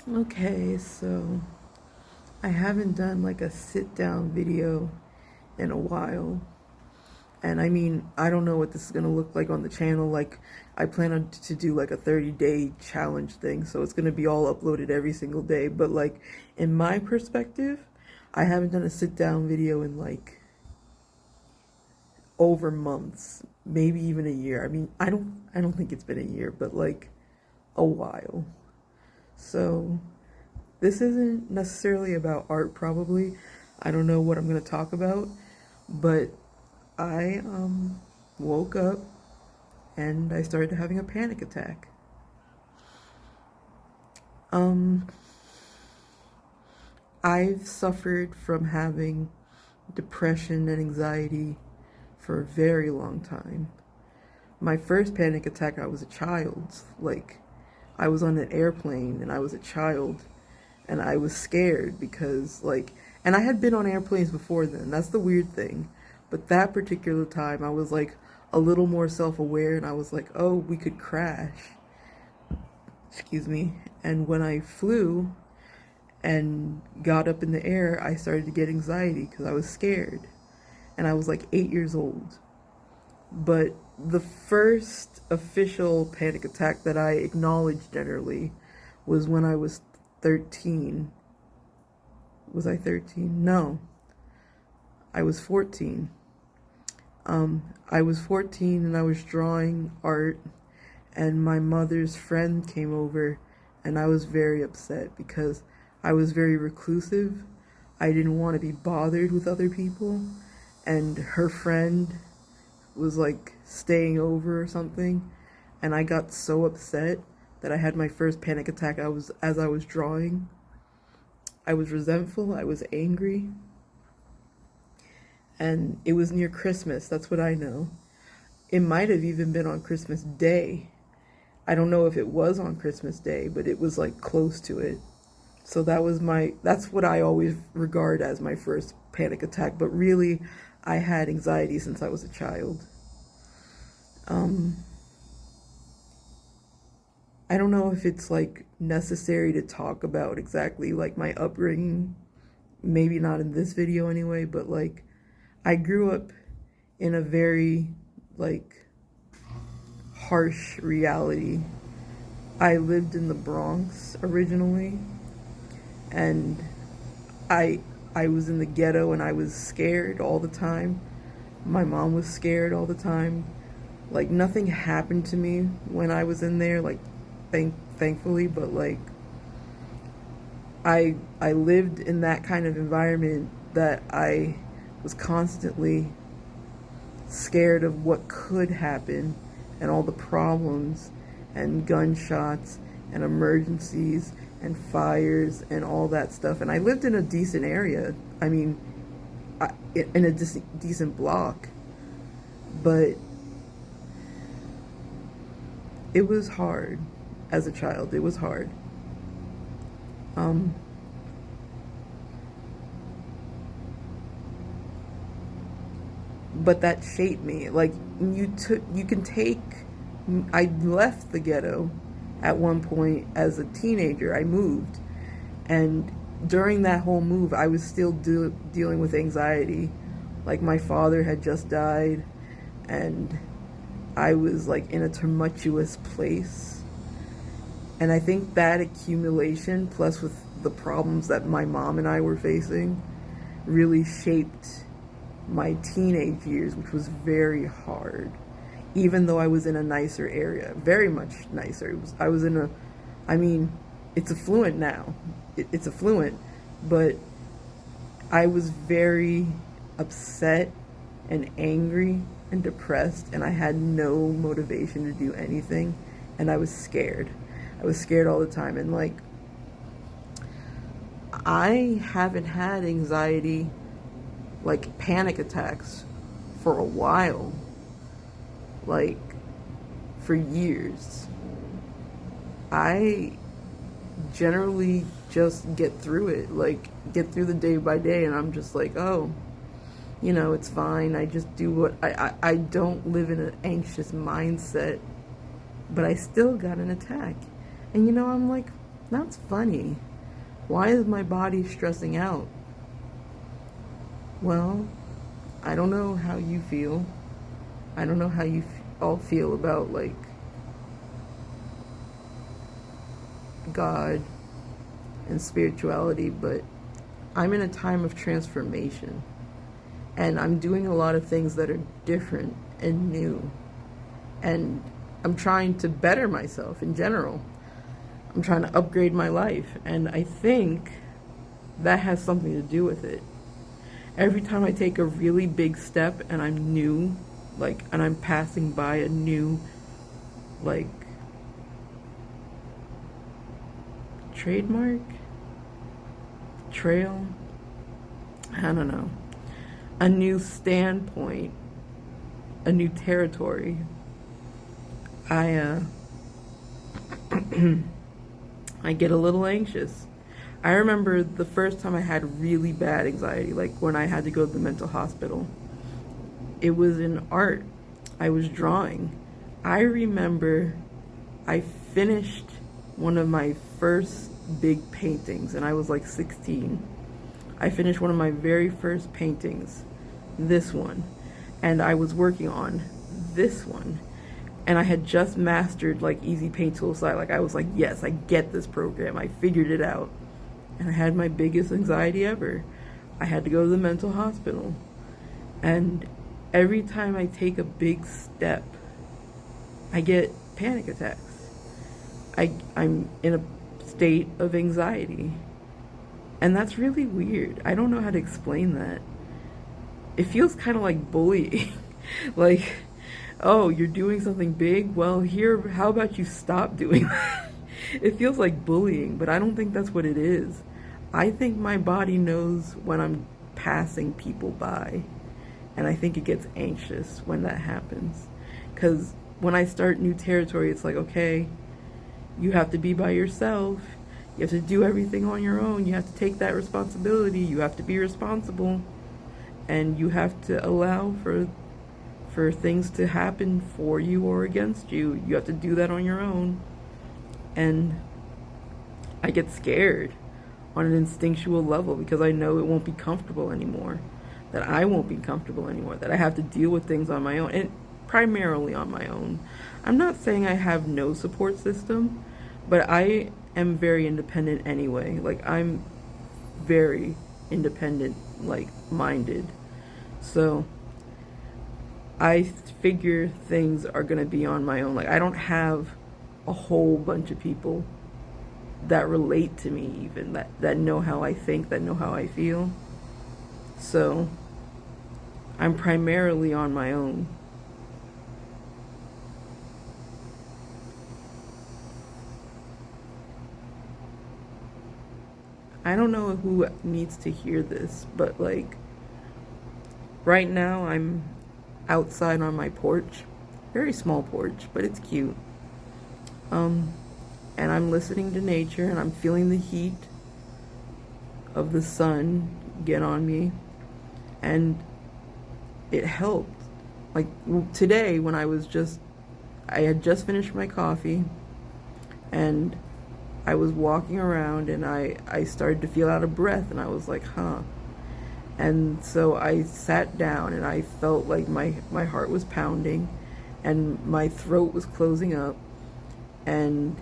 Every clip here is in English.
Okay, so I haven't done like a sit down video in a while. And I mean, I don't know what this is going to look like on the channel. Like, I plan on to do like a 30-day challenge thing. So it's going to be all uploaded every single day. But like, in my perspective, I haven't done a sit down video in like over months, maybe even a year. I mean, I don't think it's been a year, but like a while. So this isn't necessarily about art, probably. I don't know what I'm going to talk about, but I woke up and I started having a panic attack. Um, I've suffered from having depression and anxiety for a very long time. My first panic attack, I was a child. Like, I was on an airplane and I was a child and I was scared because, like, and I had been on airplanes before then. That's the weird thing. But that particular time, I was like a little more self aware and I was like, oh, we could crash. Excuse me. And when I flew and got up in the air, I started to get anxiety because I was scared. And I was like 8 years old. But the first official panic attack that I acknowledged generally was when I was 13. Was I 13? No, I was 14. I was 14 and I was drawing art, and my mother's friend came over, and I was very upset because I was very reclusive. I didn't want to be bothered with other people, and her friend was like staying over or something, and I got so upset that I had my first panic attack. As I was drawing. I was resentful, I was angry, and it was near Christmas, that's what I know. It might have even been on Christmas Day. I don't know if it was on Christmas Day, but it was like close to it. So that's what I always regard as my first panic attack, but really I had anxiety since I was a child. Um, I don't know if it's like necessary to talk about exactly like my upbringing. Maybe not in this video anyway, but like I grew up in a very like harsh reality. I lived in the Bronx originally, and I I was in the ghetto and I was scared all the time. My mom was scared all the time. Like nothing happened to me when I was in there, like thankfully, but like I lived in that kind of environment that I was constantly scared of what could happen and all the problems and gunshots and emergencies and fires and all that stuff. And I lived in a decent area. I mean, in a decent block, but it was hard as a child. It was hard. Um, but that shaped me. Like you can take. I left the ghetto at one point as a teenager. I moved, and during that whole move, I was still dealing with anxiety. Like my father had just died, and I was like in a tumultuous place. And I think that accumulation, plus with the problems that my mom and I were facing, really shaped my teenage years, which was very hard. Even though I was in a nicer area, very much nicer. I was in a, I mean, it's affluent now. It's affluent, but I was very upset and angry and depressed, and I had no motivation to do anything, and I was scared. I was scared all the time, and like, I haven't had anxiety, like panic attacks, for a while, like for years. I generally just get through it, like get through the day by day, and I'm just like, oh, it's fine. I just do what I don't live in an anxious mindset, but I still got an attack. And I'm like, That's funny. Why is my body stressing out? Well, I don't know how you feel. I don't know how you all feel about like God and spirituality, but I'm in a time of transformation. And I'm doing a lot of things that are different and new. And I'm trying to better myself in general. I'm trying to upgrade my life. And I think that has something to do with it. Every time I take a really big step and I'm new, like, and I'm passing by a new, like, trademark, trail, I don't know, a new standpoint, a new territory, I I get a little anxious. I remember the first time I had really bad anxiety, like when I had to go to the mental hospital. It was in art. I was drawing. I remember I finished one of my first big paintings, and I was like 16. I finished one of my very first paintings, this one, and I was working on this one. And I had just mastered like Easy Paint Tool Slide. Like I was like, yes, I get this program. I figured it out. And I had my biggest anxiety ever. I had to go to the mental hospital. And every time I take a big step, I get panic attacks. I'm in a state of anxiety. And that's really weird. I don't know how to explain that. It feels kind of like bullying. Like, oh, you're doing something big? Well, here, how about you stop doing that? It feels like bullying, but I don't think that's what it is. I think my body knows when I'm passing people by, and I think it gets anxious when that happens. Because when I start new territory, it's like, okay, you have to be by yourself. You have to do everything on your own. You have to take that responsibility. You have to be responsible. And you have to allow for things to happen for you or against you. You have to do that on your own. And I get scared on an instinctual level because I know it won't be comfortable anymore. That I won't be comfortable anymore. That I have to deal with things on my own, and primarily on my own. I'm not saying I have no support system, but I am very independent anyway. Like, I'm very independent, like, minded. So I figure things are going to be on my own. Like, I don't have a whole bunch of people that relate to me, even that know how I think, that know how I feel. So I'm primarily on my own. I don't know who needs to hear this, but like right now I'm outside on my porch. Very small porch, but it's cute. And I'm listening to nature and I'm feeling the heat of the sun get on me. And it helped. Like today when I had just finished my coffee and I was walking around and I started to feel out of breath and I was like, huh. And so I sat down and I felt like my heart was pounding and my throat was closing up. And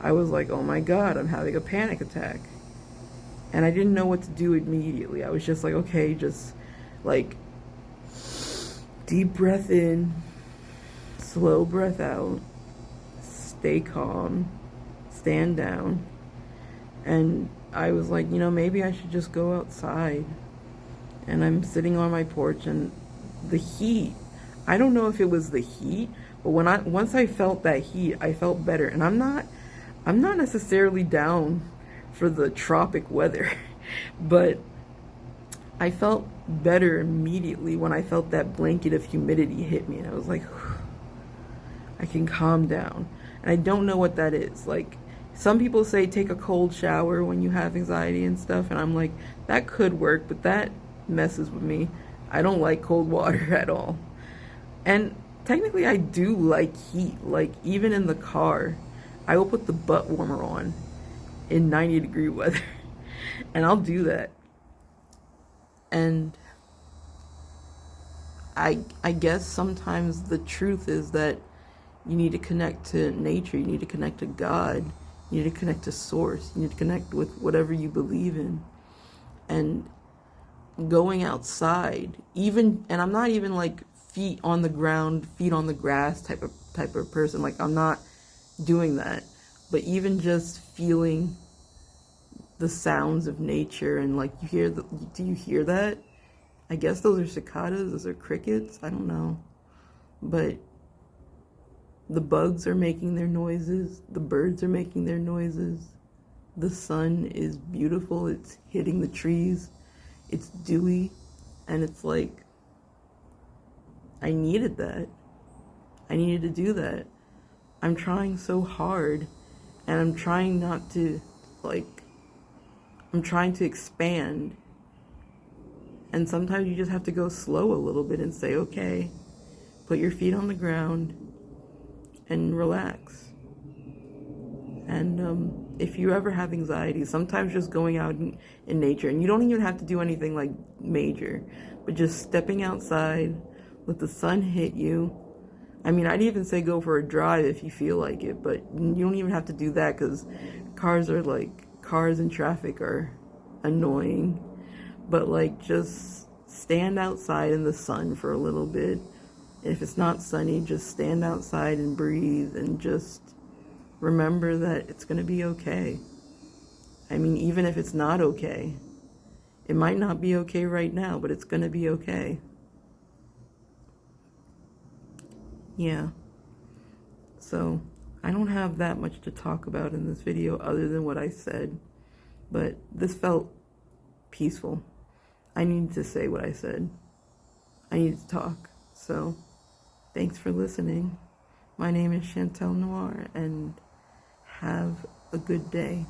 I was like, oh my God, I'm having a panic attack. And I didn't know what to do immediately. I was just like, okay, just like deep breath in, slow breath out, stay calm, stand down. And I was like, maybe I should just go outside. And I'm sitting on my porch and the heat, I don't know if it was the heat, but once I felt that heat, I felt better. And I'm not necessarily down for the tropic weather, but I felt better immediately when I felt that blanket of humidity hit me. And I was like, I can calm down. And I don't know what that is. Like, some people say take a cold shower when you have anxiety and stuff. And I'm like, that could work, but that messes with me. I don't like cold water at all. And technically I do like heat. Like, even in the car, I will put the butt warmer on in 90-degree weather. And I'll do that. And I guess sometimes the truth is that you need to connect to nature, you need to connect to God, you need to connect to source, you need to connect with whatever you believe in. And going outside, even, and I'm not even like feet on the ground, feet on the grass type of person. Like, I'm not doing that. But even just feeling the sounds of nature, and like, do you hear that? I guess those are cicadas, those are crickets, I don't know. But the bugs are making their noises, the birds are making their noises. The sun is beautiful, it's hitting the trees, it's dewy, and it's like, I needed that. I needed to do that. I'm trying so hard, and I'm trying not to, like, I'm trying to expand. And sometimes you just have to go slow a little bit and say, okay, put your feet on the ground and relax. And if you ever have anxiety, sometimes just going out in nature, and you don't even have to do anything like major, but just stepping outside, let the sun hit you. I mean, I'd even say go for a drive if you feel like it, but you don't even have to do that, because cars and traffic are annoying. But like, just stand outside in the sun for a little bit. If it's not sunny, just stand outside and breathe, and just remember that it's going to be okay. I mean, even if it's not okay, it might not be okay right now, but it's going to be okay. Yeah. So I don't have that much to talk about in this video other than what I said, but this felt peaceful. I needed to say what I said. I needed to talk. So thanks for listening. My name is Chantel Noir, and have a good day.